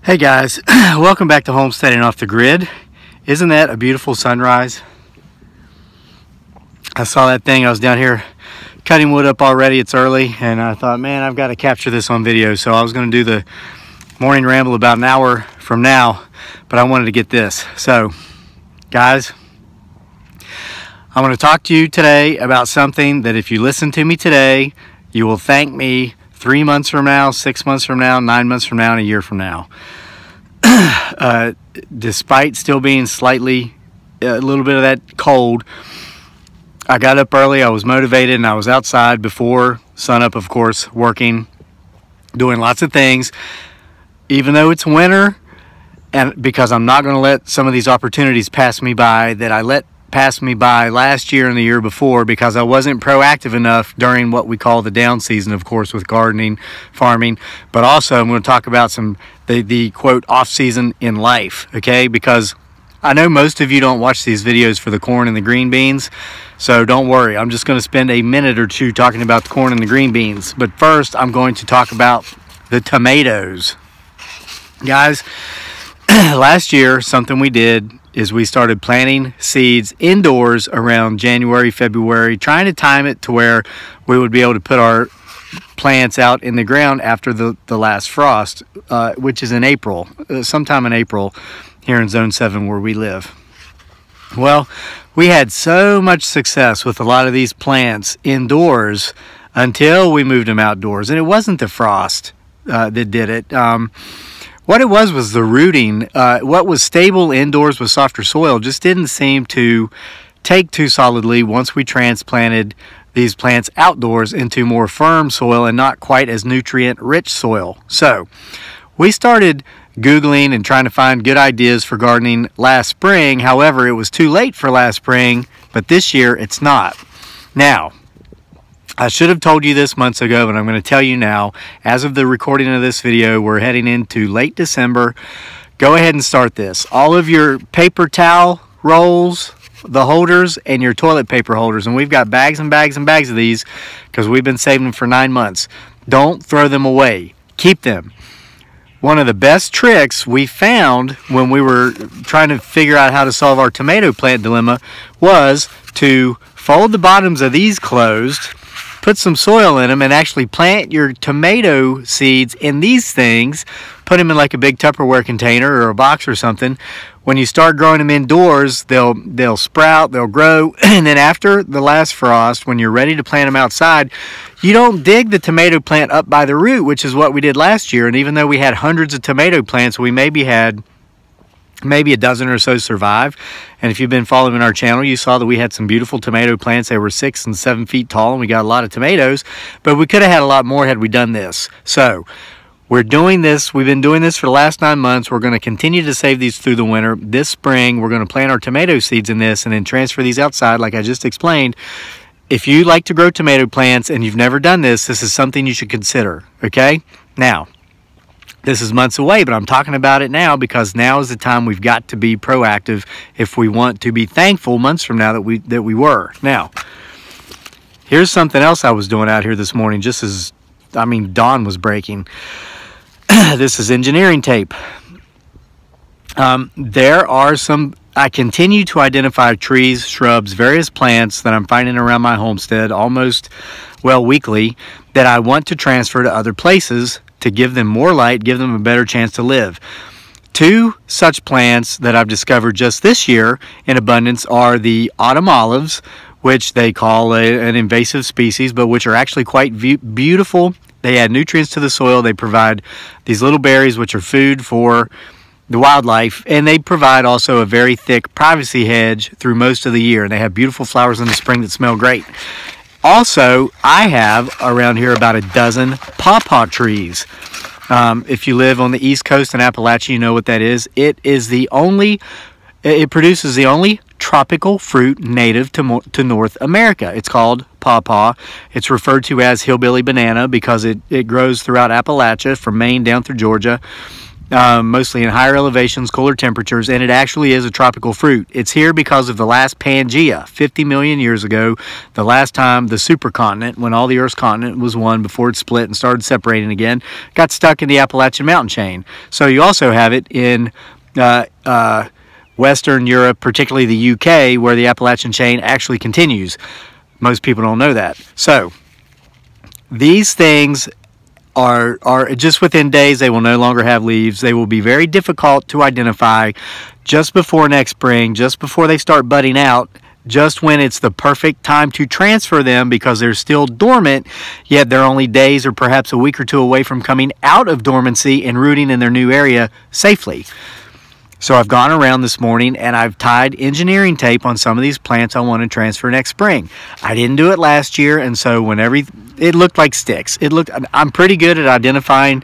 Hey guys, welcome back to Homesteading Off the Grid. Isn't that a beautiful sunrise? I saw that thing. I was down here cutting wood up already. It's early and I thought, man, I've got to capture this on video. So I was going to do the morning ramble about an hour from now, but I wanted to get this. So guys, I want to talk to you today about something that if you listen to me today, you will thank me 3 months from now, 6 months from now, 9 months from now, and a year from now. Despite still being slightly, a little bit of that cold, I got up early, I was motivated, and I was outside before sunup, of course, working, doing lots of things, even though it's winter, and because I'm not going to let some of these opportunities pass me by that I let pass me by last year and the year before because I wasn't proactive enough during what we call the down season, of course, with gardening, farming, but also I'm going to talk about some the quote off season in life, okay? Because I know most of you don't watch these videos for the corn and the green beans, so don't worry. I'm just going to spend a minute or two talking about the corn and the green beans. But first, I'm going to talk about the tomatoes. Guys, last year, something we did is we started planting seeds indoors around January, February, trying to time it to where we would be able to put our plants out in the ground after the last frost, which is in April, sometime in April here in Zone 7 where we live. Well, we had so much success with a lot of these plants indoors until we moved them outdoors. And it wasn't the frost that did it. What it was the rooting. What was stable indoors with softer soil just didn't seem to take too solidly once we transplanted these plants outdoors into more firm soil and not quite as nutrient-rich soil. So we started Googling and trying to find good ideas for gardening last spring. However, it was too late for last spring, but this year it's not. Now, I should have told you this months ago, but I'm going to tell you now. As of the recording of this video, we're heading into late December. Go ahead and start this. All of your paper towel rolls, the holders, and your toilet paper holders. And we've got bags and bags and bags of these because we've been saving them for 9 months. Don't throw them away. Keep them. One of the best tricks we found when we were trying to figure out how to solve our tomato plant dilemma was to fold the bottoms of these closed, put some soil in them, and actually plant your tomato seeds in these things. Put them in like a big Tupperware container or a box or something. When you start growing them indoors, they'll sprout, they'll grow, and then after the last frost, when you're ready to plant them outside, you don't dig the tomato plant up by the root, which is what we did last year. And even though we had hundreds of tomato plants, we maybe had a dozen or so survive. And if you've been following our channel, you saw that we had some beautiful tomato plants. They were 6 and 7 feet tall, and we got a lot of tomatoes, but we could have had a lot more had we done this. So we're doing this. We've been doing this for the last 9 months. We're going to continue to save these through the winter. This spring, we're going to plant our tomato seeds in this and then transfer these outside like I just explained. If you like to grow tomato plants and you've never done this, this is something you should consider, okay? Now, this is months away, but I'm talking about it now because now is the time we've got to be proactive if we want to be thankful months from now that we were. Now, here's something else I was doing out here this morning just as, dawn was breaking. This is engineering tape. I continue to identify trees, shrubs, various plants that I'm finding around my homestead almost, weekly that I want to transfer to other places to give them more light, give them a better chance to live. 2 such plants that I've discovered just this year in abundance are the autumn olives, which they call an invasive species, but which are actually quite beautiful. They add nutrients to the soil. They provide these little berries, which are food for the wildlife, and they provide also a very thick privacy hedge through most of the year. And they have beautiful flowers in the spring that smell great. Also, I have around here about a dozen pawpaw trees. If you live on the East Coast in Appalachia, you know what that is. It produces the only tropical fruit native to North America. It's called pawpaw. It's referred to as hillbilly banana because it grows throughout Appalachia from Maine down through Georgia. mostly in higher elevations, cooler temperatures, and it actually is a tropical fruit. It's here because of the last Pangea, 50 million years ago, the last time the supercontinent, when all the Earth's continent was one before it split and started separating again, got stuck in the Appalachian mountain chain. So you also have it in Western Europe, particularly the UK, where the Appalachian chain actually continues. Most people don't know that. So these things are just within days, they will no longer have leaves. They will be very difficult to identify just before next spring, just before they start budding out, just when it's the perfect time to transfer them because they're still dormant, yet they're only days or perhaps a week or two away from coming out of dormancy and rooting in their new area safely. So I've gone around this morning and I've tied engineering tape on some of these plants I want to transfer next spring. I didn't do it last year, and so it looked like sticks. I'm pretty good at identifying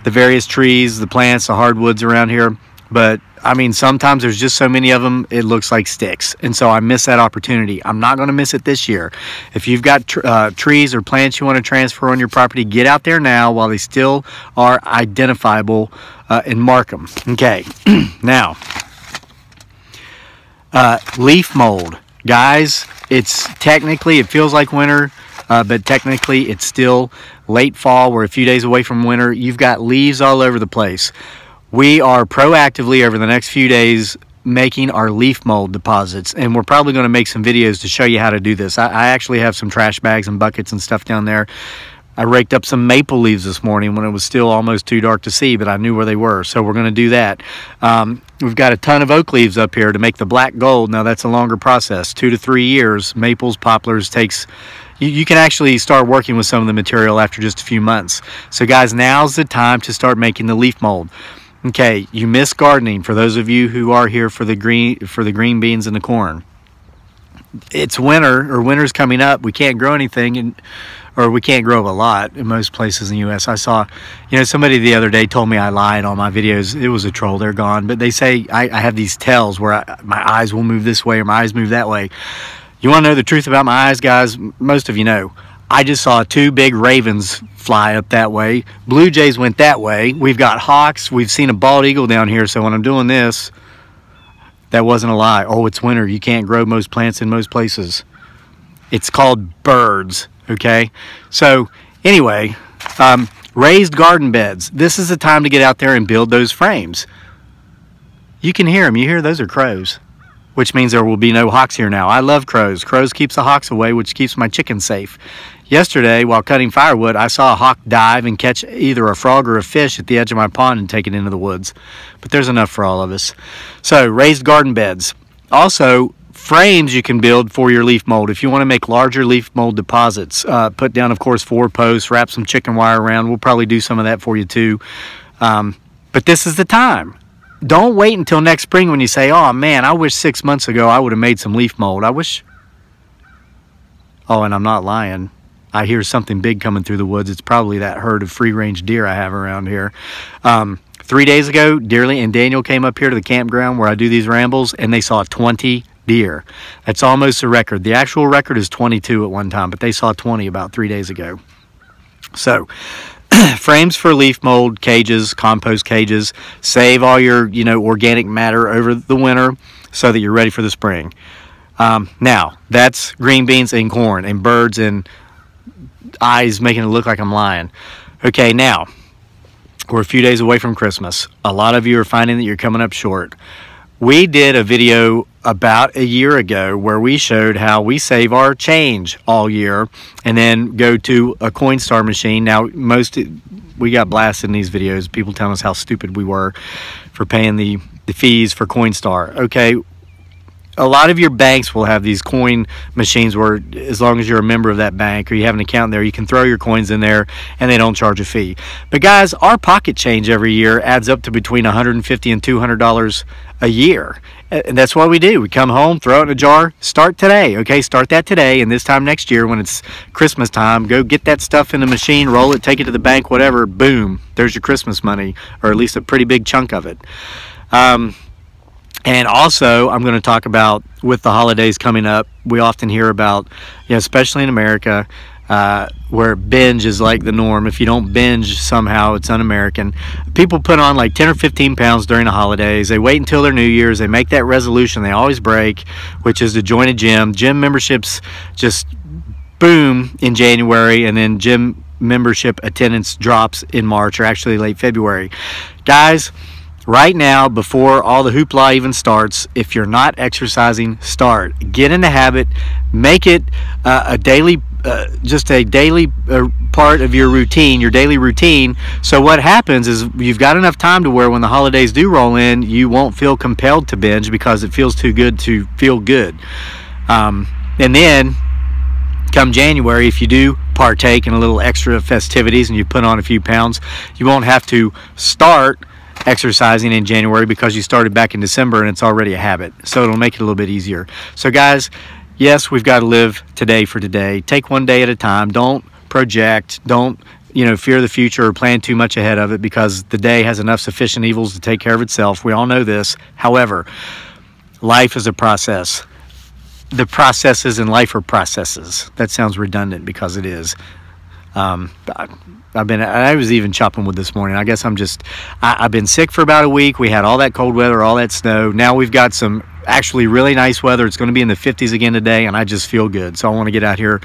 the various trees, the plants, the hardwoods around here, but I mean, sometimes there's just so many of them, it looks like sticks, and so I miss that opportunity. I'm not going to miss it this year. If you've got trees or plants you want to transfer on your property, get out there now while they still are identifiable and mark them. Okay, now, leaf mold. Guys, it feels like winter, but technically it's still late fall. We're a few days away from winter. You've got leaves all over the place. We are proactively over the next few days making our leaf mold deposits, and we're probably going to make some videos to show you how to do this. I actually have some trash bags and buckets and stuff down there. I raked up some maple leaves this morning when it was still almost too dark to see, but I knew where they were, so we're going to do that. We've got a ton of oak leaves up here to make the black gold. Now that's a longer process, 2 to 3 years. Maples, poplars takes... You can actually start working with some of the material after just a few months. So guys, now's the time to start making the leaf mold. Okay, you miss gardening. For those of you who are here for the green beans and the corn, it's winter, or winter's coming up. We can't grow anything, or we can't grow a lot in most places in the U.S. I saw, somebody the other day told me I lied on my videos. It was a troll. They're gone. But they say I have these tells where my eyes will move this way or my eyes move that way. You want to know the truth about my eyes, guys? Most of you know. I just saw 2 big ravens fly up that way. Blue jays went that way. We've got hawks. We've seen a bald eagle down here. So when I'm doing this, that wasn't a lie. Oh, it's winter. You can't grow most plants in most places. It's called birds, okay? So anyway, raised garden beds. This is the time to get out there and build those frames. You can hear them. You hear those are crows, which means there will be no hawks here now. I love crows. Crows keeps the hawks away, which keeps my chickens safe. Yesterday, while cutting firewood, I saw a hawk dive and catch either a frog or a fish at the edge of my pond and take it into the woods. But there's enough for all of us. So, raised garden beds. Also, frames you can build for your leaf mold. If you want to make larger leaf mold deposits, put down, of course, 4 posts, wrap some chicken wire around. We'll probably do some of that for you too. But this is the time. Don't wait until next spring when you say, oh man, I wish 6 months ago I would have made some leaf mold. I wish. Oh, and I'm not lying. I hear something big coming through the woods. It's probably that herd of free-range deer I have around here. 3 days ago, Dearly and Daniel came up here to the campground where I do these rambles, and they saw 20 deer. That's almost a record. The actual record is 22 at one time, but they saw 20 about 3 days ago. So, frames for leaf mold, cages, compost cages. Save all your, organic matter over the winter so that you're ready for the spring. Now, that's green beans and corn and birds and eyes making it look like I'm lying. Okay, now, we're a few days away from Christmas. A lot of you are finding that you're coming up short. We did a video about a year ago where we showed how we save our change all year and then go to a Coinstar machine. Now, we got blasted in these videos, people telling us how stupid we were for paying the fees for Coinstar. Okay, a lot of your banks will have these coin machines where, as long as you're a member of that bank or you have an account there, you can throw your coins in there and they don't charge a fee. But guys, our pocket change every year adds up to between $150 and $200 a year. And that's what we do. We come home, throw it in a jar, start today. Okay, start that today, and this time next year when it's Christmas time, go get that stuff in the machine, roll it, take it to the bank, whatever, boom, there's your Christmas money, or at least a pretty big chunk of it. And also, I'm going to talk about, with the holidays coming up, we often hear about, especially in America, where binge is like the norm. If you don't binge, somehow it's un-American. People put on like 10 or 15 pounds during the holidays. They wait until their New Year's. They make that resolution they always break, which is to join a gym. Gym memberships just boom in January, and then gym membership attendance drops in March, or actually late February. Guys, right now, before all the hoopla even starts, if you're not exercising, start. Get in the habit. Make it a daily, just a daily part of your routine, your daily routine. So what happens is you've got enough time to where when the holidays do roll in, you won't feel compelled to binge because it feels too good to feel good. And then come January, if you do partake in a little extra festivities and you put on a few pounds, you won't have to start exercising in January because you started back in December and it's already a habit. So it'll make it a little bit easier. So guys, yes, we've got to live today for today. Take one day at a time. Don't project. Don't, fear the future or plan too much ahead of it, because the day has enough sufficient evils to take care of itself. We all know this. However, life is a process. The processes in life are processes. That sounds redundant because it is. I was even chopping wood this morning. I guess I've been sick for about a week. We had all that cold weather, all that snow. Now we've got some actually really nice weather. It's going to be in the 50s again today, and I just feel good. So I want to get out here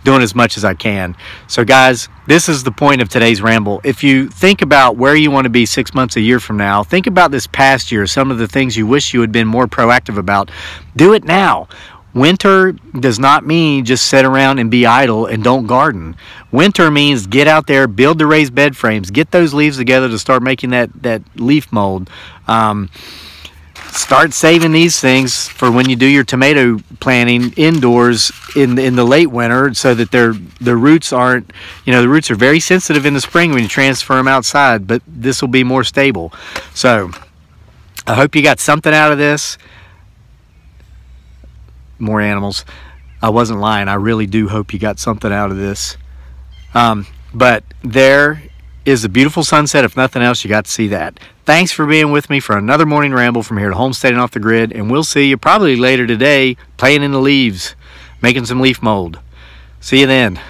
doing as much as I can. So guys, this is the point of today's ramble. If you think about where you want to be 6 months, a year from now, think about this past year, some of the things you wish you had been more proactive about. Do it now. Winter does not mean just sit around and be idle and don't garden. Winter means get out there, build the raised bed frames, get those leaves together to start making that leaf mold. Start saving these things for when you do your tomato planting indoors in the late winter, so that the roots aren't, the roots are very sensitive in the spring when you transfer them outside, but this will be more stable. So I hope you got something out of this. More animals. I wasn't lying. I really do hope you got something out of this. But there is a beautiful sunset. If nothing else, you got to see that. Thanks for being with me for another morning ramble from here to Homesteading Off the Grid, and we'll see you probably later today playing in the leaves, making some leaf mold. See you then.